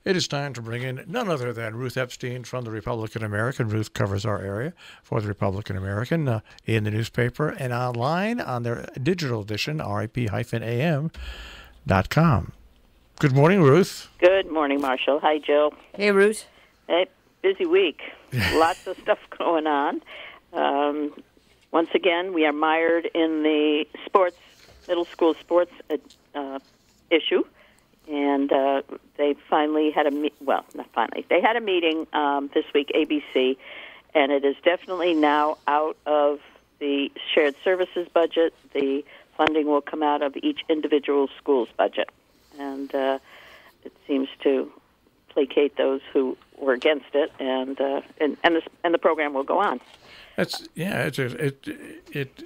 It is time to bring in none other than Ruth Epstein from the Republican-American. Ruth covers our area for the Republican-American in the newspaper and online on their digital edition, rip-am.com. Good morning, Ruth. Good morning, Marshall. Hi, Jill. Hey, Ruth. Hey, busy week. Lots of stuff going on. Once again, we are mired in the middle school sports issue. And they finally had they had a meeting this week, ABC, and it is definitely now out of the shared services budget. The funding will come out of each individual school's budget. And it seems to placate those who were against it, and the program will go on.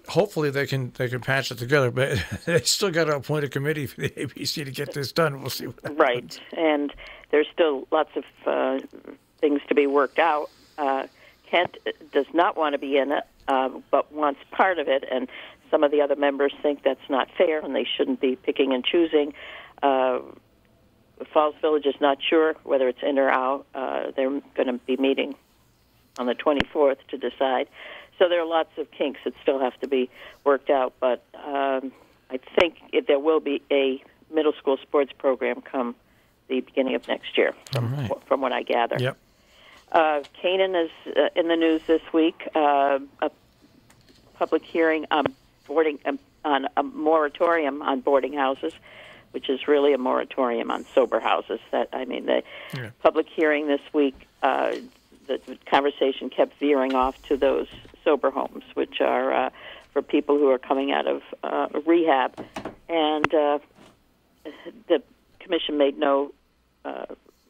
Hopefully they can patch it together, but they still got to appoint a committee for the ABC to get this done. We'll see what happens. Right, and there's still lots of things to be worked out. Kent does not want to be in it, but wants part of it, and some of the other members think that's not fair, and they shouldn't be picking and choosing. Falls Village is not sure whether it's in or out. They're going to be meeting on the 24th to decide. So there are lots of kinks that still have to be worked out, but I think there will be a middle school sports program come the beginning of next year, from what I gather. Yep. Canaan is in the news this week. A public hearing on a moratorium on boarding houses, which is really a moratorium on sober houses. Public hearing this week, the conversation kept veering off to those sober homes, which are for people who are coming out of rehab. And the commission made no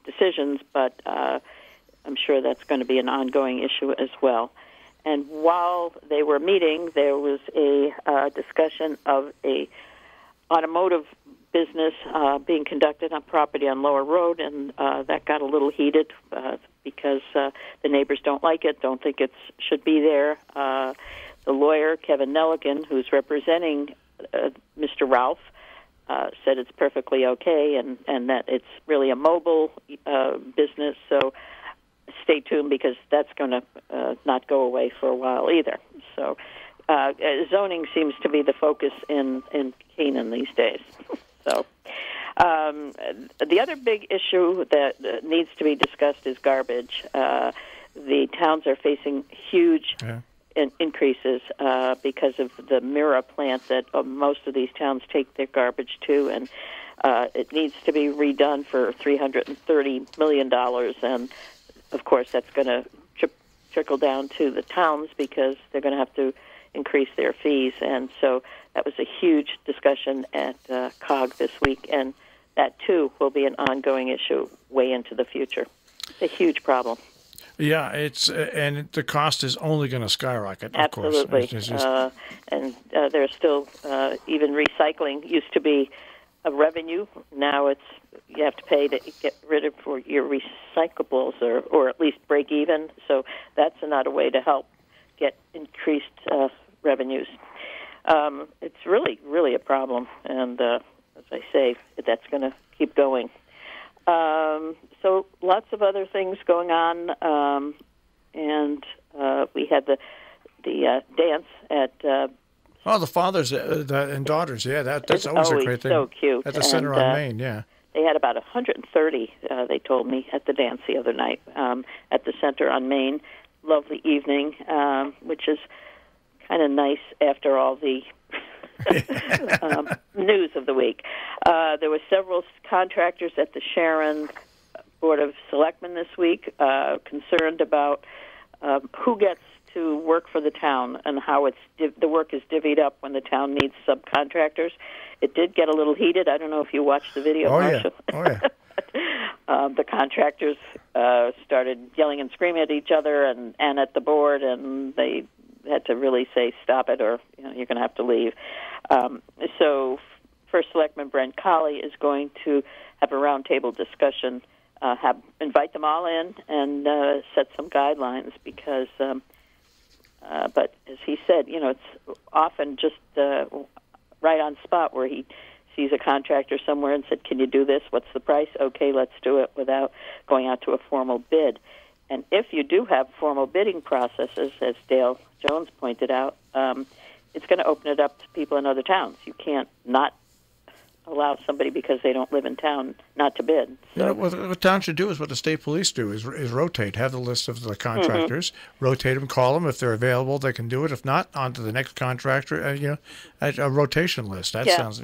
decisions, but I'm sure that's going to be an ongoing issue as well. And while they were meeting, there was a discussion of a automotive business being conducted on property on Lower Road, and that got a little heated because the neighbors don't like it, don't think it should be there. The lawyer, Kevin Nelligan, who's representing Mr. Ralph, said it's perfectly okay and that it's really a mobile business, so stay tuned because that's going to not go away for a while either. So zoning seems to be the focus in Canaan these days. So the other big issue that needs to be discussed is garbage. The towns are facing huge increases because of the Mira plant that most of these towns take their garbage to, and it needs to be redone for $330 million. And, of course, that's going to trickle down to the towns because they're going to have to increase their fees. And so that was a huge discussion at COG this week, and that, too, will be an ongoing issue way into the future. It's a huge problem. Yeah, and the cost is only going to skyrocket, of Absolutely. course. Absolutely. And there's still, even recycling used to be a revenue. Now you have to pay to get rid of for your recyclables or at least break even. So that's another way to help get increased revenues. It's really, really a problem. And as I say, that's going to keep going. So lots of other things going on, and we had the dance at. The fathers and daughters, that's always a great thing. So cute. At the center on Main, yeah. They had about 130. They told me at the dance the other night at the center on Main. Lovely evening, which is kind of nice after all the news of the week. There were several contractors at the Sharon Board of Selectmen this week concerned about who gets to work for the town and how the work is divvied up when the town needs subcontractors. It did get a little heated. I don't know if you watched the video, Marshall. The contractors started yelling and screaming at each other and at the board, and they had to really say, stop it, or you're going to have to leave. So First Selectman Brent Colley is going to have a roundtable discussion, invite them all in and set some guidelines because, but as he said, it's often just right on spot where he sees a contractor somewhere and said, "Can you do this? What's the price?" "Okay, let's do it," without going out to a formal bid. And if you do have formal bidding processes, as Dale Jones pointed out, it's going to open it up to people in other towns. You can't not allow somebody because they don't live in town not to bid. So, what towns should do is what the state police do, is rotate, have the list of the contractors, rotate them, call them. If they're available, they can do it. If not, on to the next contractor, a rotation list. That sounds...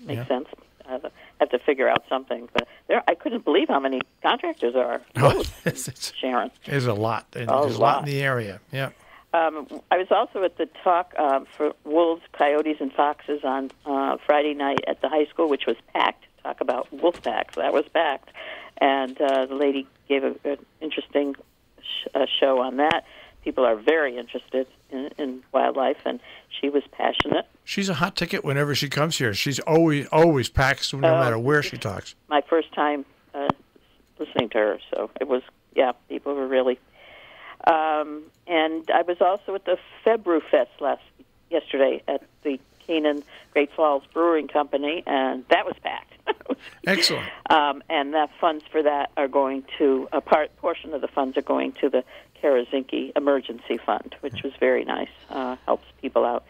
makes sense. I have to figure out something. But I couldn't believe how many contractors there are. Sharon. There's a lot. There's a lot in the area, yeah. I was also at the talk for wolves, coyotes, and foxes on Friday night at the high school, which was packed. Talk about wolf packs. That was packed. And the lady gave an interesting show on that. People are very interested in wildlife, and she was passionate. She's a hot ticket whenever she comes here. She's always packed, no matter where she talks. My first time listening to her, so it was, people were really... and I was also at the Febrew Fest yesterday at the Canaan Great Falls Brewing Company, and that was packed. Excellent. And the funds for that are going to, portion of the funds are going to the Karazinki Emergency Fund, which was very nice. Helps people out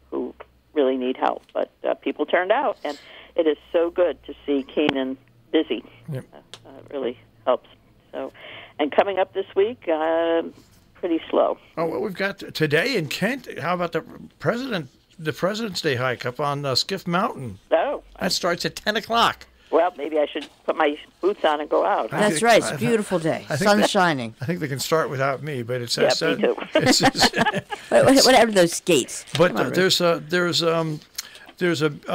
who really need help. But people turned out, and it is so good to see Canaan busy. Yep. It really helps. So, and coming up this week, pretty slow. Oh, well, we've got today in Kent. How about the President's Day hike up on Skiff Mountain? Oh, that starts at 10 o'clock. Well, maybe I should put my boots on and go out. That's right. It's a beautiful day. Sun's shining. I think they can start without me, but it's me too. Whatever those skates. But there's a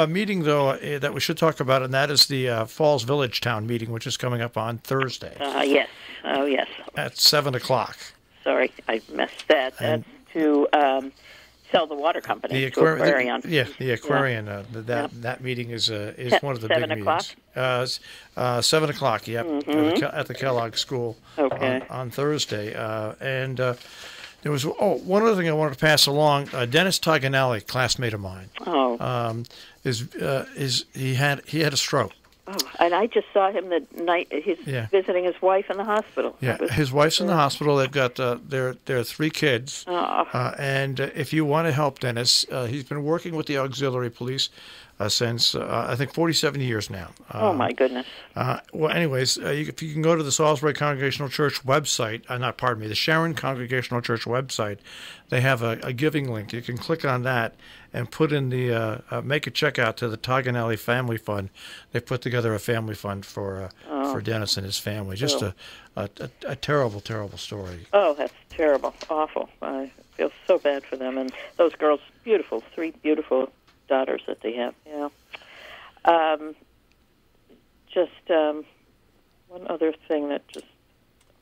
meeting though that we should talk about, and that is the Falls Village Town meeting, which is coming up on Thursday. Yes. Oh, yes. At 7 o'clock. Sorry, I missed that. That's to sell the water company. The Aquarion. The Aquarion. Yeah. That meeting is one of the big meetings. 7 o'clock. Yep. At the Kellogg School. Okay. On Thursday, and there was one other thing I wanted to pass along. Dennis Taganelli, classmate of mine. He had a stroke. Oh, and I just saw him the night he's visiting his wife in the hospital. Yeah, his wife's in the hospital. They've got their 3 kids. And if you want to help Dennis, he's been working with the auxiliary police since, I think, 47 years now. Oh, my goodness. Well, anyways, if you can go to the Salisbury Congregational Church website, the Sharon Congregational Church website, they have a giving link. You can click on that and put in make a check out to the Taganelli Family Fund. They put together a family fund for Dennis and his family. Just a terrible, terrible story. Oh, that's terrible. Awful. I feel so bad for them. And those girls, beautiful, 3 beautiful daughters that they have. One other thing that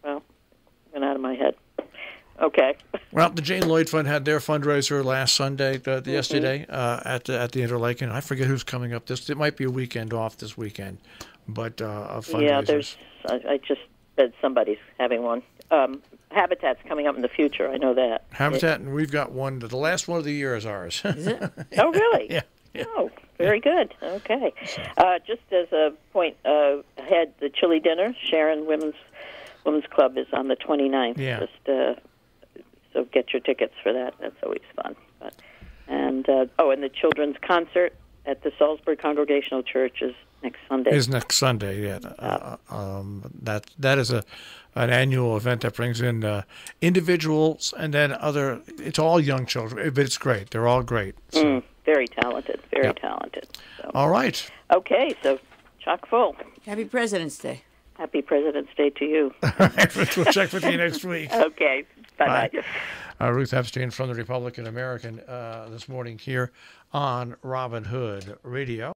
went out of my head. Okay. Well, the Jane Lloyd Fund had their fundraiser last Sunday, yesterday, at the Interlaken. I forget who's coming up. It might be a weekend off this weekend, but fundraisers. Yeah, I just said somebody's having one. Habitat's coming up in the future. I know that. Habitat, and we've got one. The last one of the year is ours. Is it? Oh, really? Yeah. Oh, very good. Okay. Just as a point ahead, the chili dinner, Sharon Women's Club, is on the 29th. Yeah. Just so get your tickets for that. That's always fun. And the children's concert at the Salisbury Congregational Church is next Sunday. Yeah. That is an annual event that brings in individuals and then it's all young children, but it's great. They're all great. So. Very talented. Talented. So. All right. Okay, so chock full. Happy President's Day. Happy President's Day to you. All right, we'll check with you next week. Okay. Bye-bye. Ruth Epstein from the Republican-American this morning here on Robin Hood Radio.